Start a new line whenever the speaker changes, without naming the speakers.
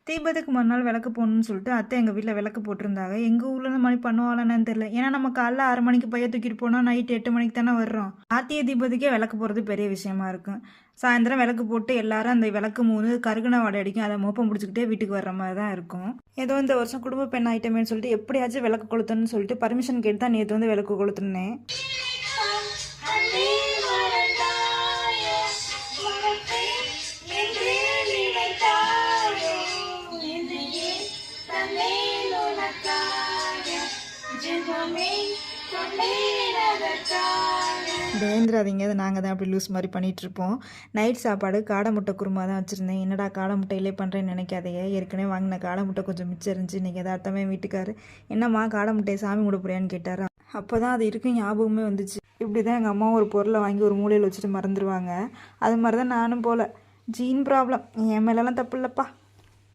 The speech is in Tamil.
தீபத்துக்கு மறுநாள் விளக்கு போடணும்னு சொல்லிட்டு அத்தை எங்கள் வீட்டில் விளக்கு போட்டிருந்தாங்க. எங்கள் ஊரில் இந்த மாதிரி பண்ணுவாங்களான்னு தெரியல. ஏன்னா நம்ம காலைல 6 மணிக்கு பைய தூக்கிட்டு போனால் நைட்டு 8 மணிக்கு தானே வர்றோம். கார்த்திகை தீபத்துக்கே விளக்கு போடுறது பெரிய விஷயமா இருக்கும். சாயந்தரம் விளக்கு போட்டு எல்லாரும் அந்த விளக்கு மூணு கருகுன வாடை அடிக்கும். அதை மோப்பம் பிடிச்சிக்கிட்டே வீட்டுக்கு வர்ற மாதிரி தான் இருக்கும். ஏதோ இந்த வருஷம் குடும்ப பெண் ஆயிட்டமேன்னு சொல்லிட்டு எப்படியாச்சும் விளக்கு கொளுத்தணும்னு சொல்லிட்டு பர்மிஷன் கேட்டு தான் நேற்று வந்து விளக்கு கொளுத்துனேன். பயந்துடாதீங்க, அதை நாங்கள் தான் அப்படி லூஸ் மாதிரி பண்ணிகிட்ருப்போம். நைட் சாப்பாடு காடை முட்டை குருமா தான் வச்சுருந்தேன். என்னடா காடை முட்டையிலே பண்ணுறேன்னு நினைக்காதையே, ஏற்கனவே வாங்கின காடை முட்டை கொஞ்சம் மிச்சம் இருந்துச்சு. இன்றைக்கி எதார்த்தமே வீட்டுக்காரு என்னம்மா காடை முட்டையை சாமி கும்பிடப்படியான்னு கேட்டார். அப்போ தான் அது இருக்கும் ஞாபகமே வந்துச்சு. இப்படி தான் எங்கள் அம்மா ஒரு பொருளை வாங்கி ஒரு மூலையில் வச்சுட்டு மறந்துடுவாங்க. அது மாதிரி தான் நானும் போல். ஜீன் ப்ராப்ளம் என் மேலெல்லாம் தப்பு இல்லைப்பா.